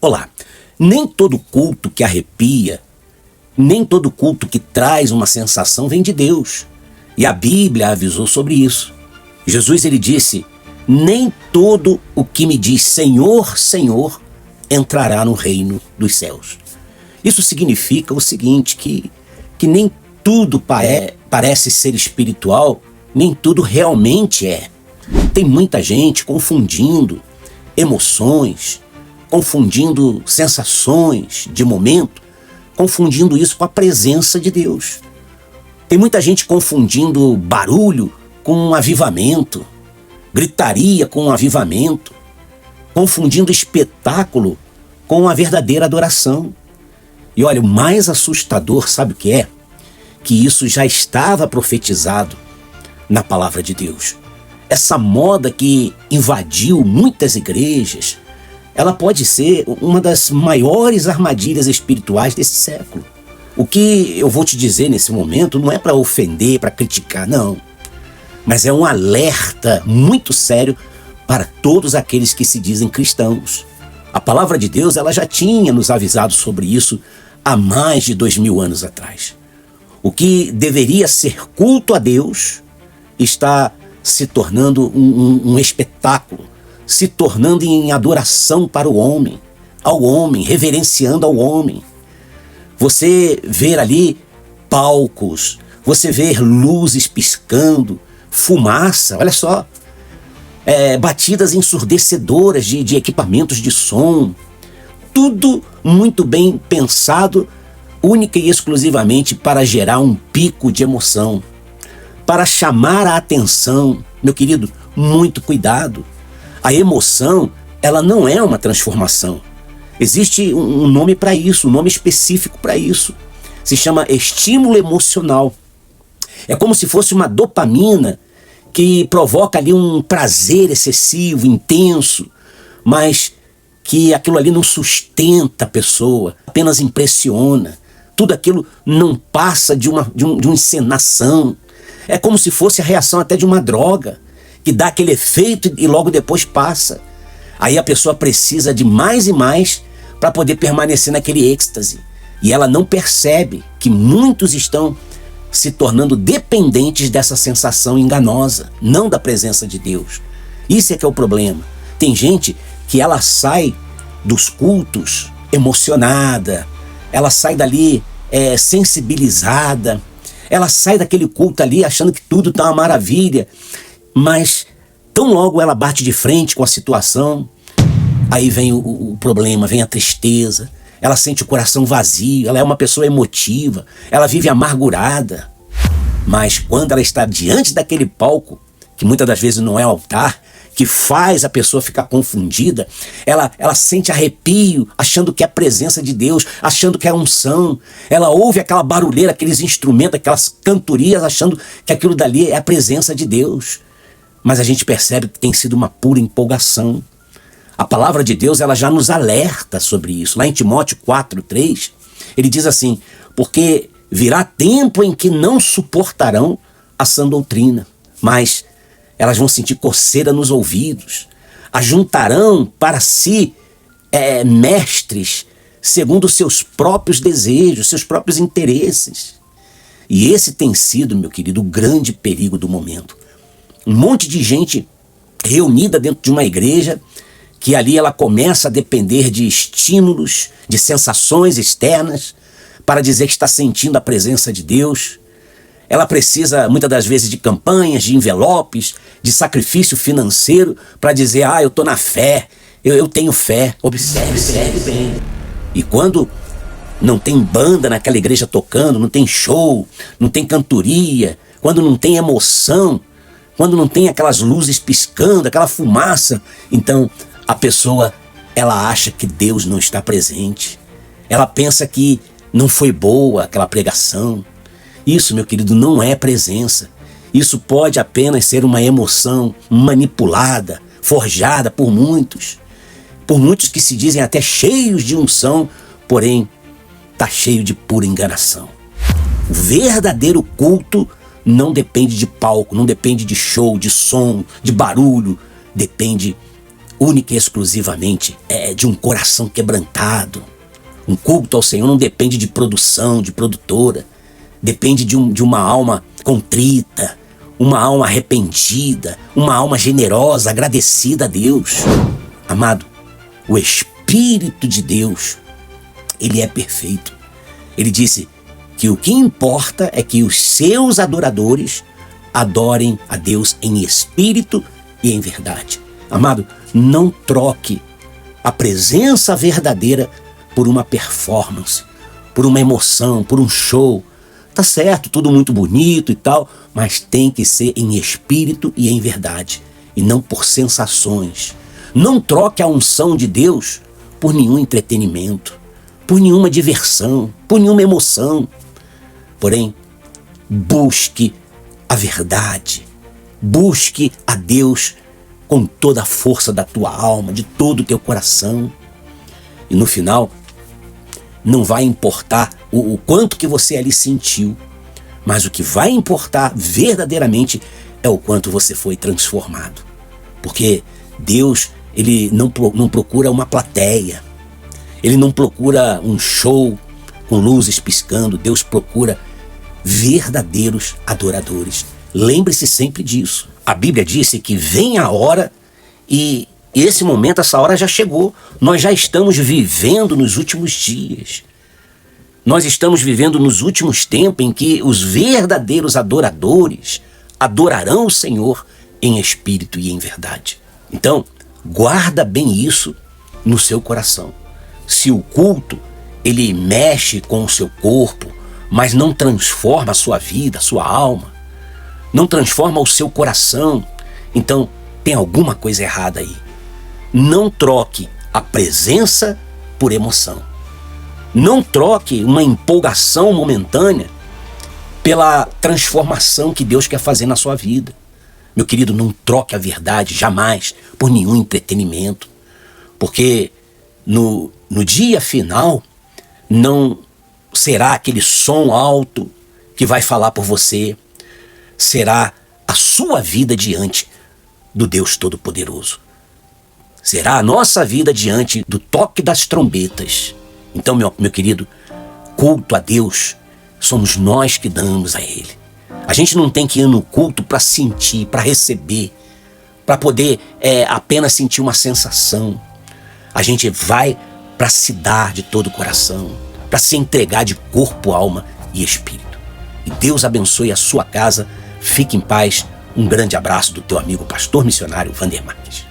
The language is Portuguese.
Olá, nem todo culto que arrepia, nem todo culto que traz uma sensação vem de Deus. E a Bíblia avisou sobre isso. Jesus ele disse, nem todo o que me diz Senhor, Senhor, entrará no reino dos céus. Isso significa o seguinte, que nem tudo parece ser espiritual, nem tudo realmente é. Tem muita gente confundindo emoções, confundindo sensações de momento, confundindo isso com a presença de Deus. Tem muita gente confundindo barulho com avivamento, gritaria com avivamento, confundindo espetáculo com a verdadeira adoração. E olha, o mais assustador, sabe o que é? Que isso já estava profetizado na palavra de Deus. Essa moda que invadiu muitas igrejas, ela pode ser uma das maiores armadilhas espirituais desse século. O que eu vou te dizer nesse momento não é para ofender, para criticar, não. Mas é um alerta muito sério para todos aqueles que se dizem cristãos. A palavra de Deus ela já tinha nos avisado sobre isso há mais de 2000 anos atrás. O que deveria ser culto a Deus está se tornando um espetáculo, se tornando em adoração para o homem, ao homem, reverenciando ao homem. Você vê ali palcos, você vê luzes piscando, fumaça, olha só, batidas ensurdecedoras de equipamentos de som, tudo muito bem pensado, única e exclusivamente para gerar um pico de emoção, para chamar a atenção. Meu querido, muito cuidado. A emoção, ela não é uma transformação. Existe um nome para isso, um nome específico para isso. Se chama estímulo emocional. É como se fosse uma dopamina que provoca ali um prazer excessivo, intenso, mas que aquilo ali não sustenta a pessoa, apenas impressiona. Tudo aquilo não passa de uma encenação. É como se fosse a reação até de uma droga, que dá aquele efeito e logo depois passa. Aí a pessoa precisa de mais e mais para poder permanecer naquele êxtase. E ela não percebe que muitos estão se tornando dependentes dessa sensação enganosa, não da presença de Deus. Isso é que é o problema. Tem gente que ela sai dos cultos emocionada, ela sai dali sensibilizada, ela sai daquele culto ali achando que tudo está uma maravilha, mas tão logo ela bate de frente com a situação, aí vem o problema, vem a tristeza, ela sente o coração vazio, ela é uma pessoa emotiva, ela vive amargurada. Mas quando ela está diante daquele palco, que muitas das vezes não é altar, que faz a pessoa ficar confundida, ela sente arrepio, achando que é a presença de Deus, achando que é unção. Ela ouve aquela barulheira, aqueles instrumentos, aquelas cantorias, achando que aquilo dali é a presença de Deus. Mas a gente percebe que tem sido uma pura empolgação. A palavra de Deus ela já nos alerta sobre isso. Lá em Timóteo 4:3, ele diz assim, porque virá tempo em que não suportarão a sã doutrina, mas elas vão sentir coceira nos ouvidos, ajuntarão para si mestres segundo os seus próprios desejos, seus próprios interesses. E esse tem sido, meu querido, o grande perigo do momento. Um monte de gente reunida dentro de uma igreja, que ali ela começa a depender de estímulos, de sensações externas, para dizer que está sentindo a presença de Deus. Ela precisa, muitas das vezes, de campanhas, de envelopes, de sacrifício financeiro, para dizer, eu estou na fé, eu tenho fé. Observe bem. E quando não tem banda naquela igreja tocando, não tem show, não tem cantoria, quando não tem emoção, quando não tem aquelas luzes piscando, aquela fumaça, então a pessoa, ela acha que Deus não está presente. Ela pensa que não foi boa aquela pregação. Isso, meu querido, não é presença. Isso pode apenas ser uma emoção manipulada, forjada por muitos que se dizem até cheios de unção, porém está cheio de pura enganação. O verdadeiro culto não depende de palco, não depende de show, de som, de barulho, depende única e exclusivamente de um coração quebrantado. Um culto ao Senhor não depende de produção, de produtora. Depende de uma alma contrita, uma alma arrependida, uma alma generosa, agradecida a Deus. Amado, o Espírito de Deus, ele é perfeito. Ele disse que o que importa é que os seus adoradores adorem a Deus em espírito e em verdade. Amado, não troque a presença verdadeira por uma performance, por uma emoção, por um show. Tá certo, tudo muito bonito e tal, mas tem que ser em espírito e em verdade, e não por sensações. Não troque a unção de Deus por nenhum entretenimento, por nenhuma diversão, por nenhuma emoção. Porém, busque a verdade, busque a Deus com toda a força da tua alma, de todo o teu coração. E no final, não vai importar o quanto que você ali sentiu, mas o que vai importar verdadeiramente é o quanto você foi transformado. Porque Deus, ele não procura uma plateia, ele não procura um show com luzes piscando. Deus procura verdadeiros adoradores. Lembre-se sempre disso. A Bíblia disse que vem a hora e esse momento, essa hora já chegou. Nós já estamos vivendo nos últimos dias. Nós estamos vivendo nos últimos tempos em que os verdadeiros adoradores adorarão o Senhor em espírito e em verdade. Então, guarda bem isso no seu coração. Se o culto, ele mexe com o seu corpo, mas não transforma a sua vida, a sua alma, não transforma o seu coração, então tem alguma coisa errada aí. Não troque a presença por emoção. Não troque uma empolgação momentânea pela transformação que Deus quer fazer na sua vida. Meu querido, não troque a verdade jamais por nenhum entretenimento, porque no dia final não será aquele som alto que vai falar por você, será a sua vida diante do Deus Todo-Poderoso. Será a nossa vida diante do toque das trombetas. Então, meu querido, culto a Deus somos nós que damos a Ele. A gente não tem que ir no culto para sentir, para receber, para poder apenas sentir uma sensação. A gente vai para se dar de todo o coração, para se entregar de corpo, alma e espírito. E Deus abençoe a sua casa. Fique em paz. Um grande abraço do teu amigo pastor missionário Wander Marques.